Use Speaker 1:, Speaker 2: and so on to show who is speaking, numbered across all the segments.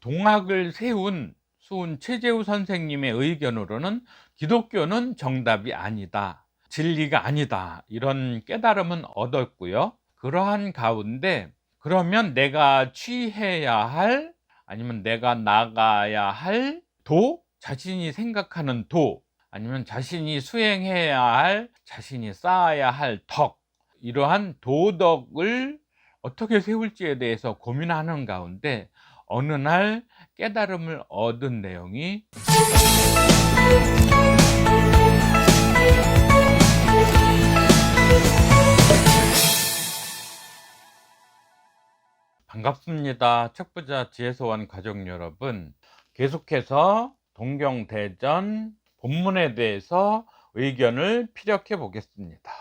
Speaker 1: 동학을 세운 수훈 최재우 선생님의 의견으로는 기독교는 정답이 아니다, 진리가 아니다, 이런 깨달음은 얻었고요. 그러한 가운데 그러면 내가 취해야 할, 아니면 내가 나가야 할 자신이 생각하는 아니면 자신이 수행해야 할, 자신이 쌓아야 할 이러한 도덕을 어떻게 세울지에 대해서 고민하는 가운데 어느 날 깨달음을 얻은 내용이 반갑습니다. 책부자 지혜소원 가족 여러분, 계속해서 동경대전 본문에 대해서 의견을 피력해 보겠습니다.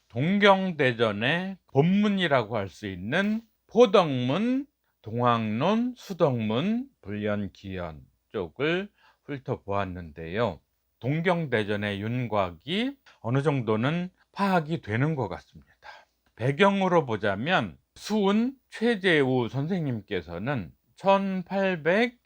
Speaker 1: 동경대전의 본문이라고 할 수 있는 포덕문, 동학론, 수덕문, 불연기연 쪽을 훑어보았는데요. 동경대전의 윤곽이 어느 정도는 파악이 되는 것 같습니다. 배경으로 보자면 수훈 최재우 선생님께서는 1850년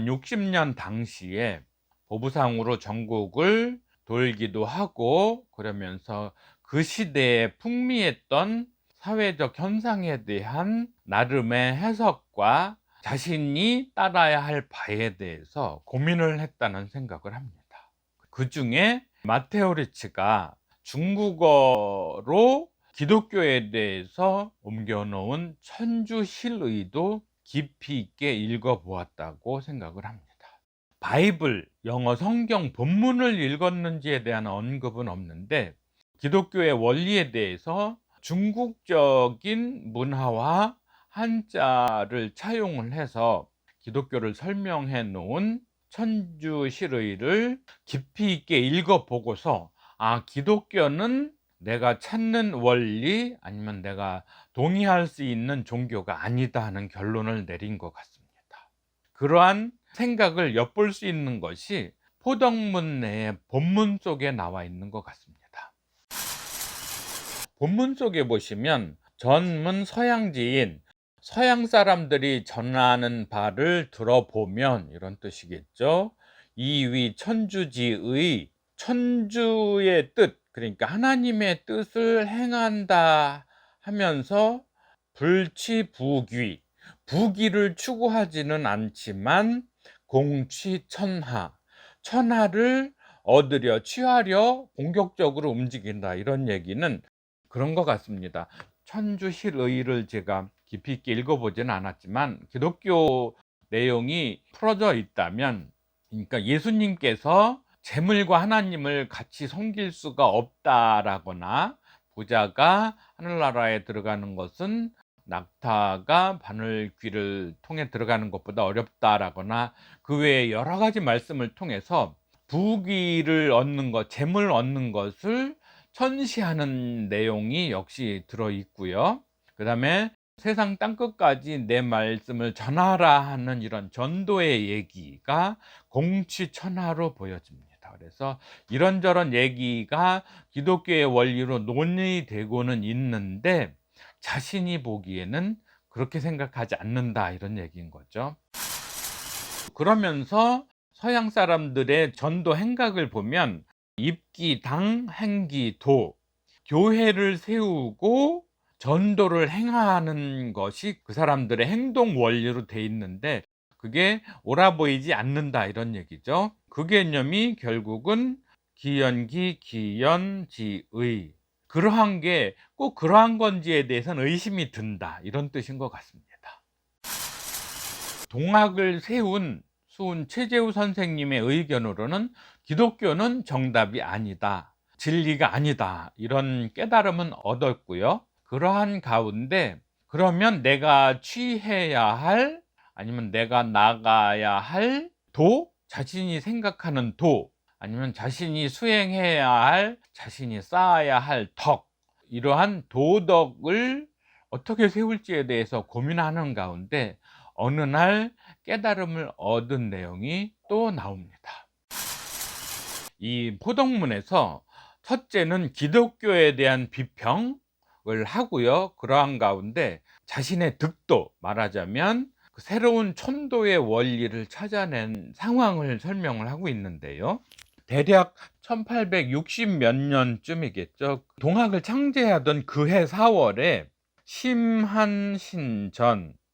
Speaker 1: 60년 당시에 보부상으로 전국을 돌기도 하고, 그러면서 그 시대에 풍미했던 사회적 현상에 대한 나름의 해석과 자신이 따라야 할 바에 대해서 고민을 했다는 생각을 합니다. 그 중에 마테오 리치가 중국어로 기독교에 대해서 옮겨놓은 천주실의도 깊이 있게 읽어보았다고 생각을 합니다. 바이블, 영어 성경 본문을 읽었는지에 대한 언급은 없는데 기독교의 원리에 대해서 중국적인 문화와 한자를 차용을 해서 기독교를 설명해 놓은 천주실의를 깊이 있게 읽어보고서 기독교는 내가 찾는 원리, 아니면 내가 동의할 수 있는 종교가 아니다 하는 결론을 내린 것 같습니다. 그러한 생각을 엿볼 수 있는 것이 포덕문 내의 본문 속에 나와 있는 것 같습니다. 본문 속에 보시면 전문 서양지인, 서양 사람들이 전하는 바를 들어보면, 이런 뜻이겠죠. 이위 천주지의, 천주의 뜻, 그러니까 하나님의 뜻을 행한다 하면서 불취부귀, 부귀를 추구하지는 않지만 공취천하, 천하를 얻으려, 취하려 공격적으로 움직인다, 이런 얘기는 그런 것 같습니다. 천주실의를 제가 깊이 있게 읽어보지는 않았지만 기독교 내용이 풀어져 있다면, 그러니까 예수님께서 재물과 하나님을 같이 섬길 수가 없다라거나, 부자가 하늘나라에 들어가는 것은 낙타가 바늘귀를 통해 들어가는 것보다 어렵다라거나, 그 외에 여러 가지 말씀을 통해서 부귀를 얻는 것, 재물 얻는 것을 천시하는 내용이 역시 들어있고요. 그 다음에 세상 땅끝까지 내 말씀을 전하라 하는 이런 전도의 얘기가 공취천하로 보여집니다. 그래서 이런저런 얘기가 기독교의 원리로 논의되고는 있는데 자신이 보기에는 그렇게 생각하지 않는다, 이런 얘기인 거죠. 그러면서 서양 사람들의 전도 행각을 보면 입기, 당, 행기, 도, 교회를 세우고 전도를 행하는 것이 그 사람들의 행동 원리로 돼 있는데 그게 옳아 보이지 않는다, 이런 얘기죠. 그 개념이 결국은 기연기, 기연지의, 그러한 게 꼭 그러한 건지에 대해서는 의심이 든다, 이런 뜻인 것 같습니다. 동학을 세운 수훈 최재우 선생님의 의견으로는 기독교는 정답이 아니다, 진리가 아니다, 이런 깨달음은 얻었고요. 그러한 가운데 그러면 내가 취해야 할, 아니면 내가 나가야 할 자신이 생각하는 아니면 자신이 수행해야 할, 자신이 쌓아야 할 이러한 도덕을 어떻게 세울지에 대해서 고민하는 가운데 어느 날 깨달음을 얻은 내용이 또 나옵니다. 이 포덕문에서 첫째는 기독교에 대한 비평을 하고요. 그러한 가운데 자신의 득도, 말하자면 새로운 천도의 원리를 찾아낸 상황을 설명을 하고 있는데요. 대략 1860 몇 년쯤이겠죠. 동학을 창제하던 그해 4월에 심한신전,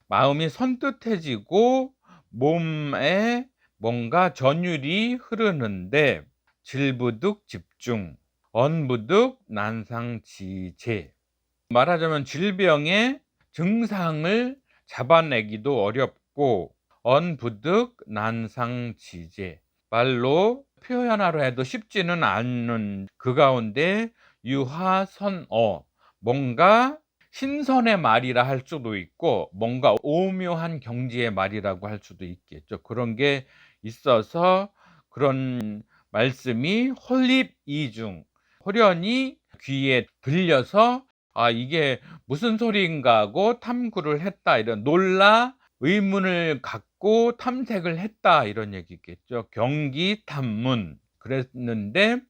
Speaker 1: 마음이 선뜻해지고 몸에 뭔가 전율이 흐르는데 질부득 집중, 언부득 난상지제. 말하자면 질병의 증상을 잡아내기도 어렵고 언부득 난상지제, 말로 표현하려 해도 쉽지는 않은 그 가운데 유하선어, 뭔가 신선의 말이라 할 수도 있고 뭔가 오묘한 경지의 말이라고 할 수도 있겠죠. 그런 게 있어서 그런 말씀이 홀립이중, 호련히 귀에 들려서 이게 무슨 소리인가 하고 탐구를 했다, 이런 놀라 의문을 갖고 탐색을 했다, 이런 얘기겠죠. 경기탐문 그랬는데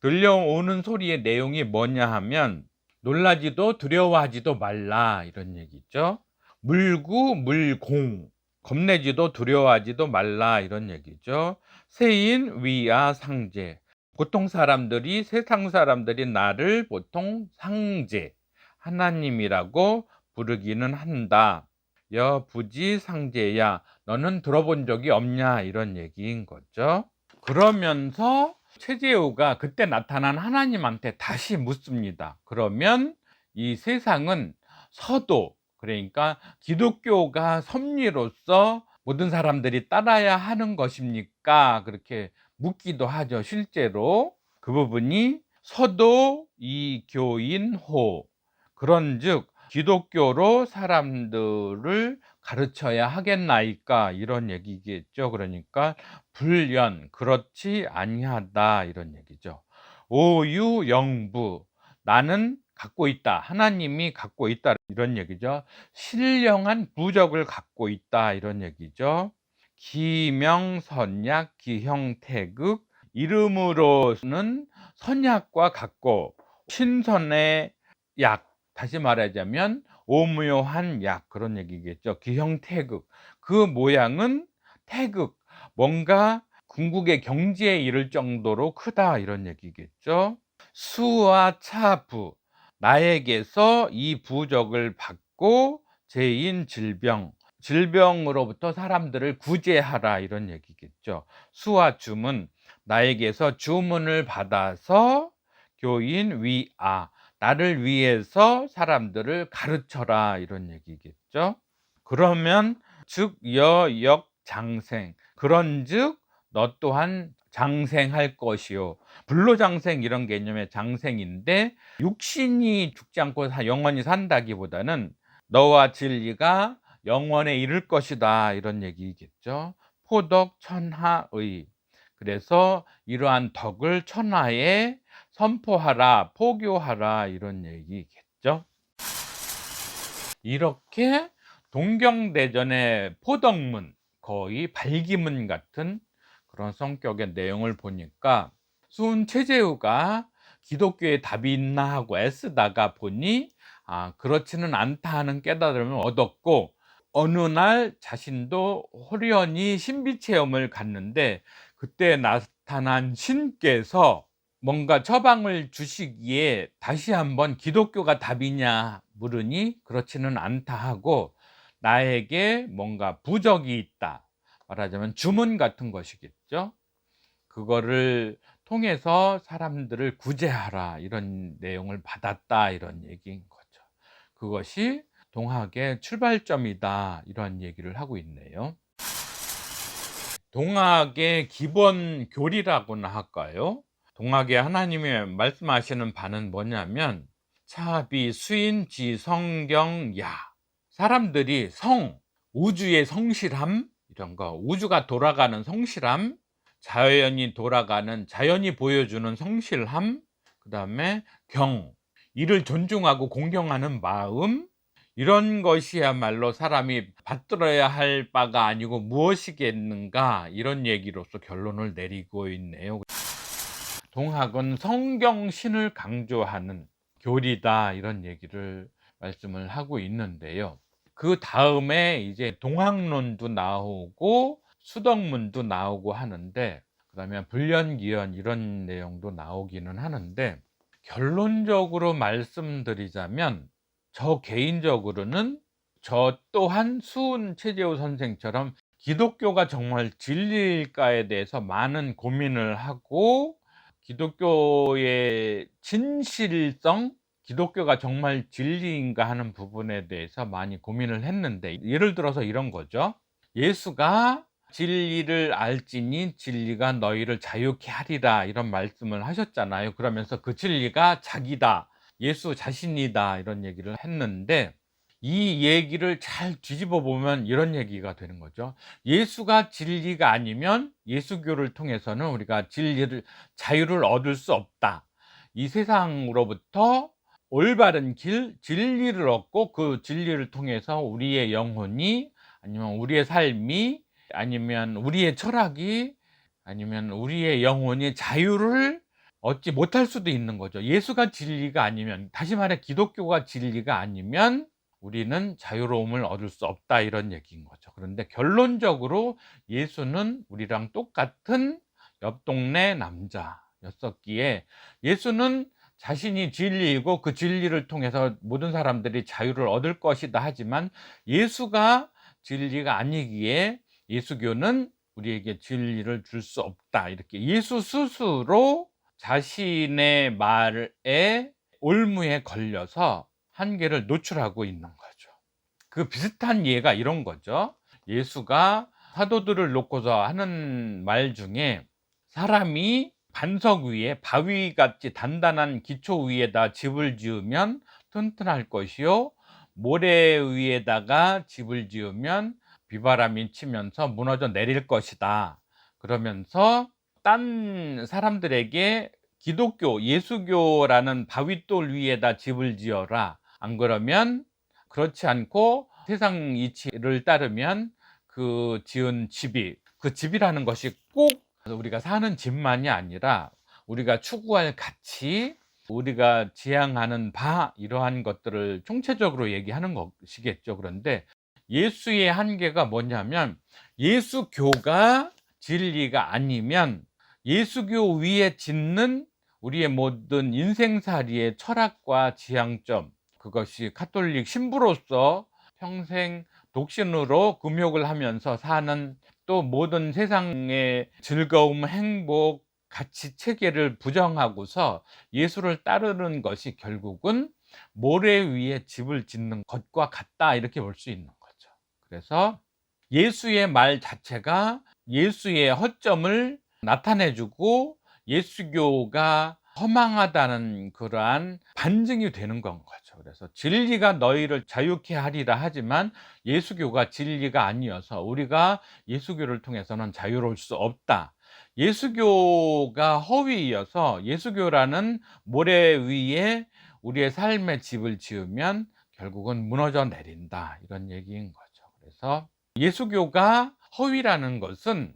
Speaker 1: 들려오는 소리의 내용이 뭐냐 하면 놀라지도 두려워하지도 말라, 이런 얘기죠. 물구물공, 겁내지도 두려워하지도 말라, 이런 얘기죠. 세인 위아 상제, 보통 사람들이, 세상 사람들이 나를 보통 상제, 하나님이라고 부르기는 한다. 여부지 상제야, 너는 들어본 적이 없냐, 이런 얘기인 거죠. 그러면서 최재우가 그때 나타난 하나님한테 다시 묻습니다. 그러면 이 세상은 서도, 그러니까 기독교가 섭리로서 모든 사람들이 따라야 하는 것입니까? 그렇게 묻기도 하죠. 실제로 그 부분이 서도 이교인호, 그런즉 기독교로 사람들을 가르쳐야 하겠나이까, 이런 얘기겠죠. 그러니까 불연, 그렇지 아니하다, 이런 얘기죠. 오유영부, 나는 갖고 있다, 하나님이 갖고 있다, 이런 얘기죠. 신령한 부적을 갖고 있다, 이런 얘기죠. 기명선약 기형태극, 이름으로는 선약과 같고 신선의 약, 다시 말하자면 오묘한 약, 그런 얘기겠죠. 기형태극, 그 모양은 태극, 뭔가 궁극의 경지에 이를 정도로 크다, 이런 얘기겠죠. 수와 차부, 나에게서 이 부적을 받고 죄인 질병, 질병으로부터 사람들을 구제하라, 이런 얘기겠죠. 수와 주문, 나에게서 주문을 받아서 교인 위아, 나를 위해서 사람들을 가르쳐라, 이런 얘기겠죠. 그러면 즉 여역 장생, 그런즉 너 또한 장생할 것이요. 불로장생, 이런 개념의 장생인데 육신이 죽지 않고 영원히 산다기보다는 너와 진리가 영원에 이를 것이다, 이런 얘기겠죠. 포덕 천하의, 그래서 이러한 덕을 천하에 선포하라, 포교하라, 이런 얘기겠죠. 이렇게 동경대전의 포덕문, 거의 발기문 같은 그런 성격의 내용을 보니까 순 최재우가 기독교에 답이 있나 하고 애쓰다가 보니 그렇지는 않다 하는 깨달음을 얻었고, 어느 날 자신도 호련히 신비 체험을 갔는데 그때 나타난 신께서 뭔가 처방을 주시기에 다시 한번 기독교가 답이냐 물으니 그렇지는 않다 하고, 나에게 뭔가 부적이 있다, 말하자면 주문 같은 것이겠죠. 그거를 통해서 사람들을 구제하라, 이런 내용을 받았다, 이런 얘기인 거죠. 그것이 동학의 출발점이다, 이런 얘기를 하고 있네요. 동학의 기본 교리라고나 할까요? 동학의 하나님이 말씀하시는 바는 뭐냐면 차비 수인지 성경야, 사람들이 우주의 성실함, 이런 거, 우주가 돌아가는 성실함, 자연이 돌아가는, 자연이 보여주는 성실함, 그 다음에 이를 존중하고 공경하는 마음, 이런 것이야말로 사람이 받들어야 할 바가 아니고 무엇이겠는가, 이런 얘기로서 결론을 내리고 있네요. 동학은 성경신을 강조하는 교리다, 이런 얘기를 말씀을 하고 있는데요. 그다음에 이제 동학론도 나오고 수덕문도 나오고 하는데, 그다음에 불연기연 이런 내용도 나오기는 하는데, 결론적으로 말씀드리자면 저 개인적으로는 저 또한 수은 최재호 선생처럼 기독교가 정말 진리일까에 대해서 많은 고민을 하고, 기독교의 진실성, 기독교가 정말 진리인가 하는 부분에 대해서 많이 고민을 했는데, 예를 들어서 이런 거죠. 예수가 진리를 알지니 진리가 너희를 자유케 하리라, 이런 말씀을 하셨잖아요. 그러면서 그 진리가 자기다, 예수 자신이다, 이런 얘기를 했는데, 이 얘기를 잘 뒤집어 보면 이런 얘기가 되는 거죠. 예수가 진리가 아니면 예수교를 통해서는 우리가 자유를 얻을 수 없다. 이 세상으로부터 올바른 길, 진리를 얻고 그 진리를 통해서 우리의 영혼이, 아니면 우리의 삶이, 아니면 우리의 철학이, 아니면 우리의 영혼이 자유를 얻지 못할 수도 있는 거죠. 예수가 진리가 아니면, 다시 말해 기독교가 진리가 아니면 우리는 자유로움을 얻을 수 없다, 이런 얘기인 거죠. 그런데 결론적으로 예수는 우리랑 똑같은 옆 동네 남자였었기에, 예수는 자신이 진리이고 그 진리를 통해서 모든 사람들이 자유를 얻을 것이다 하지만, 예수가 진리가 아니기에 예수교는 우리에게 진리를 줄 수 없다, 이렇게 예수 스스로 자신의 말에 올무에 걸려서 한계를 노출하고 있는 거죠. 그 비슷한 예가 이런 거죠. 예수가 사도들을 놓고서 하는 말 중에, 사람이 반석 위에 바위같이 단단한 기초 위에다 집을 지으면 튼튼할 것이요, 모래 위에다가 집을 지으면 비바람이 치면서 무너져 내릴 것이다. 그러면서 딴 사람들에게 기독교, 예수교라는 바윗돌 위에다 집을 지어라, 안 그러면, 그렇지 않고 세상 이치를 따르면 그 지은 집이, 그 집이라는 것이 꼭 우리가 사는 집만이 아니라 우리가 추구할 가치, 우리가 지향하는 바, 이러한 것들을 총체적으로 얘기하는 것이겠죠. 그런데 예수의 한계가 뭐냐면, 예수교가 진리가 아니면 예수교 위에 짓는 우리의 모든 인생살이의 철학과 지향점, 그것이 카톨릭 신부로서 평생 독신으로 금욕을 하면서 사는, 또 모든 세상의 즐거움, 행복, 가치 체계를 부정하고서 예수를 따르는 것이 결국은 모래 위에 집을 짓는 것과 같다, 이렇게 볼 수 있는 거죠. 그래서 예수의 말 자체가 예수의 허점을 나타내주고 예수교가 허망하다는 그러한 반증이 되는 건 거죠. 그래서 진리가 너희를 자유케 하리라 하지만 예수교가 진리가 아니어서 우리가 예수교를 통해서는 자유로울 수 없다. 예수교가 허위이어서 예수교라는 모래 위에 우리의 삶의 집을 지으면 결국은 무너져 내린다, 이런 얘기인 거죠. 그래서 예수교가 허위라는 것은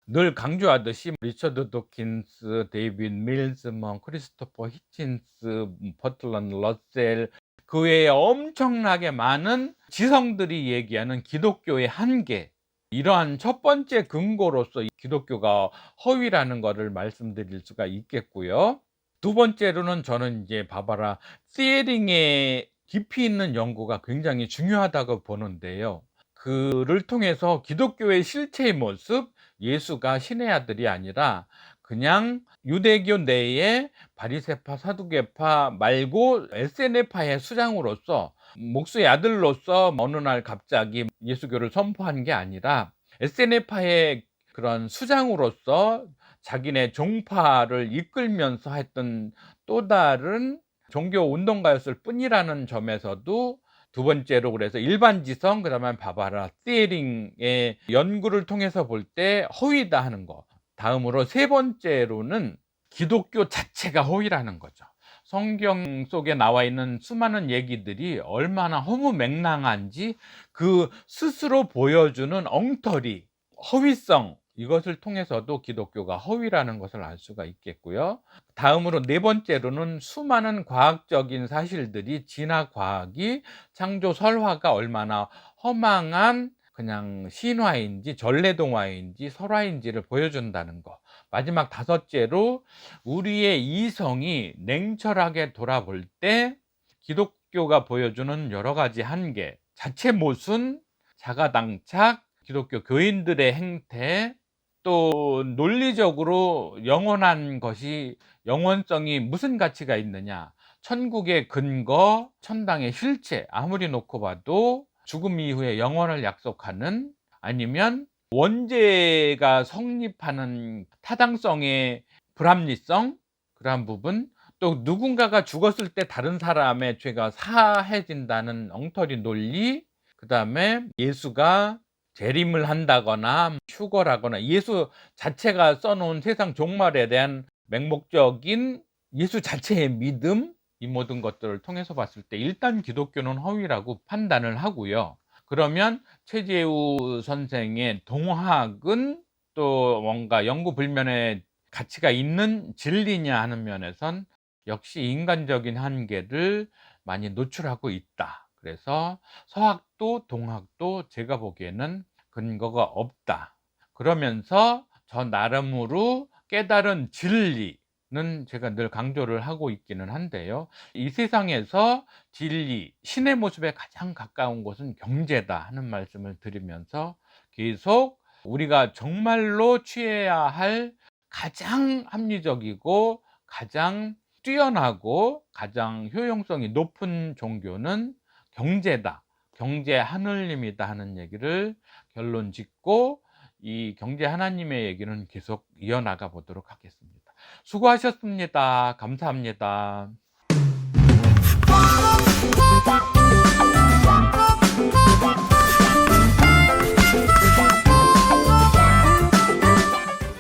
Speaker 1: 늘 강조하듯이 리처드 도킨스, 데이빗 밀즈, 크리스토퍼 히친스, 버틀런 러셀, 그 외에 엄청나게 많은 지성들이 얘기하는 기독교의 한계, 이러한 첫 번째 근거로서 기독교가 허위라는 것을 말씀드릴 수가 있겠고요. 두 번째로는 저는 이제 바바라 피에링의 깊이 있는 연구가 굉장히 중요하다고 보는데요. 그를 통해서 기독교의 실체의 모습, 예수가 신의 아들이 아니라 그냥 유대교 내에 바리새파, 사두개파 말고 에세네파의 수장으로서, 목수의 아들로서 어느 날 갑자기 예수교를 선포한 게 아니라 에세네파의 그런 수장으로서 자기네 종파를 이끌면서 했던 또 다른 종교 운동가였을 뿐이라는 점에서도, 두 번째로 그래서 일반지성, 그다음에 바바라 시에링의 연구를 통해서 볼 때 허위다 하는 거. 다음으로 세 번째로는 기독교 자체가 허위라는 거죠. 성경 속에 나와 있는 수많은 얘기들이 얼마나 허무맹랑한지 그 스스로 보여주는 엉터리, 허위성, 이것을 통해서도 기독교가 허위라는 것을 알 수가 있겠고요. 다음으로 네 번째로는 수많은 과학적인 사실들이 진화 과학이 창조 설화가 얼마나 허망한 그냥 신화인지 전래동화인지 설화인지를 보여준다는 것. 마지막 다섯째로 우리의 이성이 냉철하게 돌아볼 때 기독교가 보여주는 여러 가지 한계, 자체 모순, 자가당착, 기독교 교인들의 행태, 또 논리적으로 영원한 것이 영원성이 무슨 가치가 있느냐, 천국의 근거, 천당의 실체, 아무리 놓고 봐도 죽음 이후에 영원을 약속하는, 아니면 원죄가 성립하는 타당성의 불합리성, 그러한 부분, 또 누군가가 죽었을 때 다른 사람의 죄가 사해진다는 엉터리 논리, 그 다음에 예수가 재림을 한다거나 휴거라거나 예수 자체가 써놓은 세상 종말에 대한 맹목적인 예수 자체의 믿음, 이 모든 것들을 통해서 봤을 때 일단 기독교는 허위라고 판단을 하고요. 그러면 최재우 선생의 동학은 또 뭔가 영구불면의 가치가 있는 진리냐 하는 면에선 역시 인간적인 한계를 많이 노출하고 있다. 그래서 서학도 동학도 제가 보기에는 근거가 없다. 그러면서 저 나름으로 깨달은 진리는 제가 늘 강조를 하고 있기는 한데요. 이 세상에서 진리, 신의 모습에 가장 가까운 곳은 경제다 하는 말씀을 드리면서 계속 우리가 정말로 취해야 할 가장 합리적이고 가장 뛰어나고 가장 효용성이 높은 종교는 경제다, 경제 하느님이다 하는 얘기를 결론 짓고 이 경제 하나님의 얘기는 계속 이어나가 보도록 하겠습니다. 수고하셨습니다. 감사합니다.